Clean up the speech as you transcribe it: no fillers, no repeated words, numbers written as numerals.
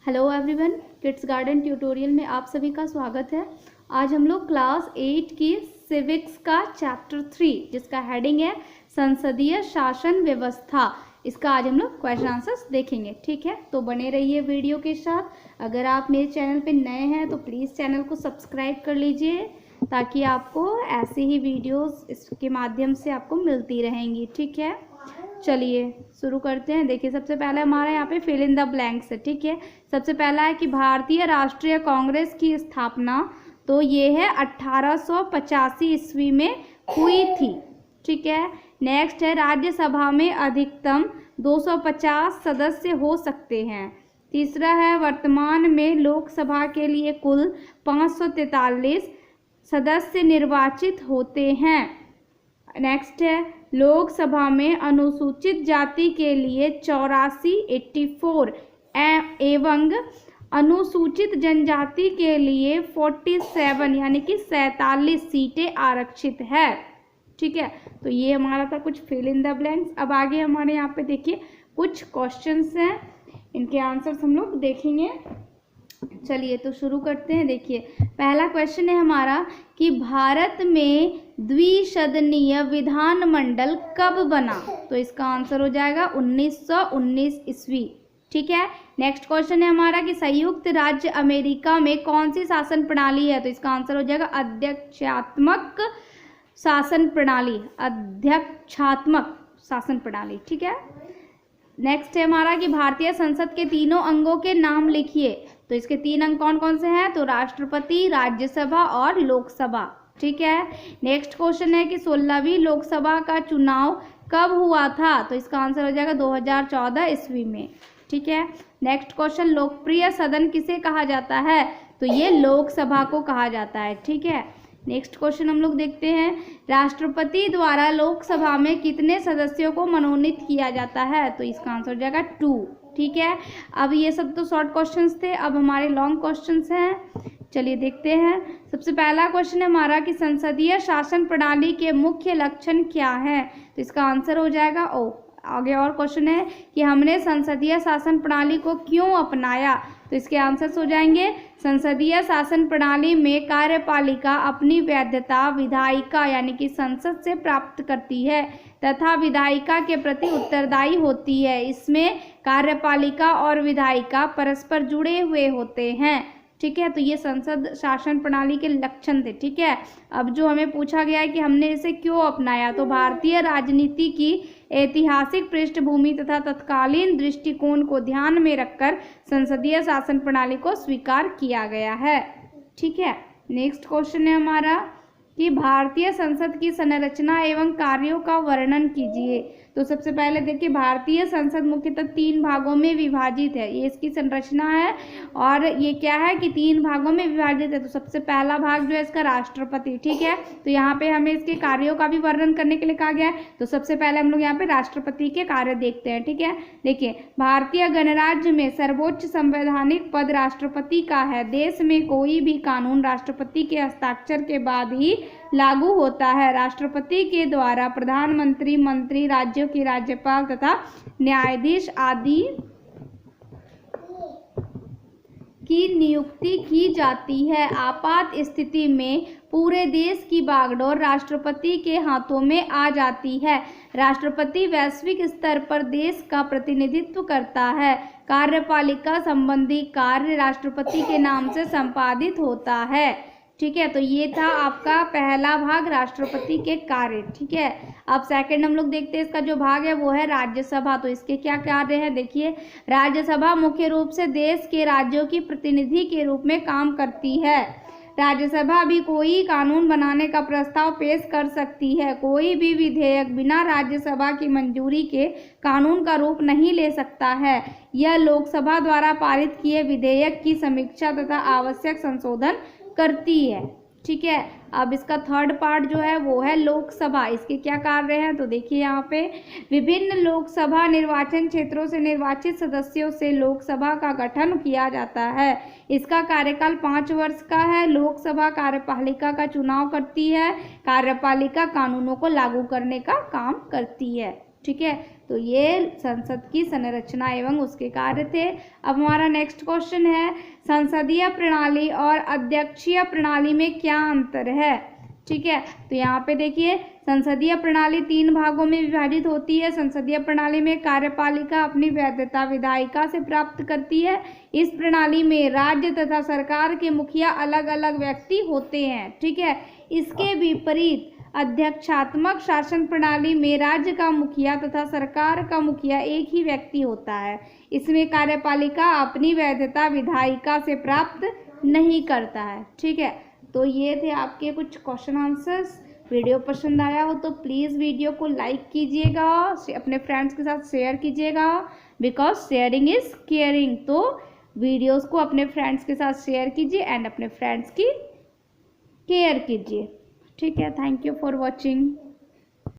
Hello everyone, kids garden tutorial में आप सभी का स्वागत है। आज हम लोग क्लास 8 की सिविक्स का चैप्टर 3 जिसका हेडिंग है संसदीय शासन व्यवस्था, इसका आज हम लोग क्वेश्चन आंसर्स देखेंगे। ठीक है, तो बने रहिए वीडियो के साथ। अगर आप मेरे चैनल पे नए हैं तो प्लीज़ चैनल को सब्सक्राइब कर लीजिए ताकि आपको ऐसी ही वीडियोस इसके माध्यम से आपको मिलती रहेंगी। ठीक है, चलिए शुरू करते हैं। देखिए, सबसे पहले हमारे यहाँ पे फिल इन द ब्लैंक्स है। ठीक है, सबसे पहला है कि भारतीय राष्ट्रीय कांग्रेस की स्थापना तो ये है 1885 ईस्वी में हुई थी। ठीक है, नेक्स्ट है राज्यसभा में अधिकतम 250 सदस्य हो सकते हैं। तीसरा है वर्तमान में लोकसभा के लिए कुल 543 सदस्य निर्वाचित होते हैं। नेक्स्ट है लोकसभा में अनुसूचित जाति के लिए 84 एवं अनुसूचित जनजाति के लिए 47 यानी कि 47 सीटें आरक्षित है। ठीक है, तो ये हमारा था कुछ फिल इन द ब्लैंक्स। अब आगे हमारे यहाँ पे देखिए कुछ क्वेश्चंस हैं, इनके आंसर्स हम लोग देखेंगे। चलिए तो शुरू करते हैं। देखिए, पहला क्वेश्चन है हमारा कि भारत में द्विसदनीय विधानमंडल कब बना? तो इसका आंसर हो जाएगा 1919 ईस्वी। ठीक है, नेक्स्ट क्वेश्चन है हमारा कि संयुक्त राज्य अमेरिका में कौन सी शासन प्रणाली है? तो इसका आंसर हो जाएगा अध्यक्षात्मक शासन प्रणाली, अध्यक्षात्मक शासन प्रणाली। ठीक है, नेक्स्ट है हमारा कि भारतीय संसद के तीनों अंगों के नाम लिखिए। तो इसके 3 अंग कौन कौन से हैं? तो राष्ट्रपति, राज्यसभा और लोकसभा। ठीक है, नेक्स्ट क्वेश्चन है कि 16वीं लोकसभा का चुनाव कब हुआ था? तो इसका आंसर हो जाएगा 2014 ईस्वी में। ठीक है, नेक्स्ट क्वेश्चन लोकप्रिय सदन किसे कहा जाता है? तो ये लोकसभा को कहा जाता है। ठीक है, नेक्स्ट क्वेश्चन हम लोग देखते हैं राष्ट्रपति द्वारा लोकसभा में कितने सदस्यों को मनोनीत किया जाता है? तो इसका आंसर हो जाएगा 2। ठीक है, अब ये सब तो शॉर्ट क्वेश्चंस थे, अब हमारे लॉन्ग क्वेश्चंस हैं। चलिए देखते हैं। सबसे पहला क्वेश्चन है हमारा कि संसदीय शासन प्रणाली के मुख्य लक्षण क्या है? तो इसका आंसर हो जाएगा ओ। आगे और क्वेश्चन है कि हमने संसदीय शासन प्रणाली को क्यों अपनाया? तो इसके आंसर्स हो जाएंगे संसदीय शासन प्रणाली में कार्यपालिका अपनी वैधता विधायिका यानी कि संसद से प्राप्त करती है तथा विधायिका के प्रति उत्तरदायी होती है। इसमें कार्यपालिका और विधायिका परस्पर जुड़े हुए होते हैं। ठीक है, तो ये संसद शासन प्रणाली के लक्षण थे। ठीक है, अब जो हमें पूछा गया है कि हमने इसे क्यों अपनाया, तो भारतीय राजनीति की ऐतिहासिक पृष्ठभूमि तथा तत्कालीन दृष्टिकोण को ध्यान में रखकर संसदीय शासन प्रणाली को स्वीकार किया गया है। ठीक है, नेक्स्ट क्वेश्चन है हमारा कि भारतीय संसद की संरचना एवं कार्यों का वर्णन कीजिए। तो सबसे पहले देखिए, भारतीय संसद मुख्यतः 3 भागों में विभाजित है। ये इसकी संरचना है और ये क्या है कि 3 भागों में विभाजित है। तो सबसे पहला भाग जो है इसका राष्ट्रपति। ठीक है, तो यहाँ पे हमें इसके कार्यों का भी वर्णन करने के लिए कहा गया है। तो सबसे पहले हम लोग यहाँ पे राष्ट्रपति के कार्य देखते हैं। ठीक है, देखिए भारतीय गणराज्य में सर्वोच्च संवैधानिक पद राष्ट्रपति का है। देश में कोई भी कानून राष्ट्रपति के हस्ताक्षर के बाद ही लागू होता है। राष्ट्रपति के द्वारा प्रधानमंत्री, मंत्री, राज्यों के राज्यपाल तथा न्यायाधीश आदि की नियुक्ति की जाती है। आपात स्थिति में पूरे देश की बागडोर राष्ट्रपति के हाथों में आ जाती है। राष्ट्रपति वैश्विक स्तर पर देश का प्रतिनिधित्व करता है। कार्यपालिका संबंधी कार्य राष्ट्रपति के नाम से संपादित होता है। ठीक है, तो ये था आपका पहला भाग राष्ट्रपति के कार्य। ठीक है, अब सेकंड हम लोग देखते हैं इसका जो भाग है वो है राज्यसभा। तो इसके क्या कार्य है? देखिए, राज्यसभा मुख्य रूप से देश के राज्यों की प्रतिनिधि के रूप में काम करती है। राज्यसभा भी कोई कानून बनाने का प्रस्ताव पेश कर सकती है। कोई भी विधेयक बिना राज्यसभा की मंजूरी के कानून का रूप नहीं ले सकता है। यह लोकसभा द्वारा पारित किए विधेयक की समीक्षा तथा आवश्यक संशोधन करती है। ठीक है, अब इसका थर्ड पार्ट जो है वो है लोकसभा। इसके क्या कार्य हैं? तो देखिए यहाँ पे विभिन्न लोकसभा निर्वाचन क्षेत्रों से निर्वाचित सदस्यों से लोकसभा का गठन किया जाता है। इसका कार्यकाल 5 वर्ष का है। लोकसभा कार्यपालिका का चुनाव करती है। कार्यपालिका कानूनों को लागू करने का काम करती है। ठीक है, तो ये संसद की संरचना एवं उसके कार्य थे। अब हमारा नेक्स्ट क्वेश्चन है, संसदीय प्रणाली और अध्यक्षीय प्रणाली में क्या अंतर है। ठीक है, तो यहाँ पे देखिए संसदीय प्रणाली 3 भागों में विभाजित होती है। संसदीय प्रणाली में कार्यपालिका अपनी वैधता विधायिका से प्राप्त करती है। इस प्रणाली में राज्य तथा सरकार के मुखिया अलग अलग व्यक्ति होते हैं। ठीक है, इसके विपरीत अध्यक्षात्मक शासन प्रणाली में राज्य का मुखिया तथा सरकार का मुखिया एक ही व्यक्ति होता है। इसमें कार्यपालिका अपनी वैधता विधायिका से प्राप्त नहीं करता है। ठीक है, तो ये थे आपके कुछ क्वेश्चन आंसर्स। वीडियो पसंद आया हो तो प्लीज़ वीडियो को लाइक कीजिएगा, अपने फ्रेंड्स के साथ शेयर कीजिएगा, बिकॉज शेयरिंग इज़ केयरिंग। तो वीडियोस को अपने फ्रेंड्स के साथ शेयर कीजिए एंड अपने फ्रेंड्स की केयर कीजिए। ठीक है, थैंक यू फॉर वॉचिंग।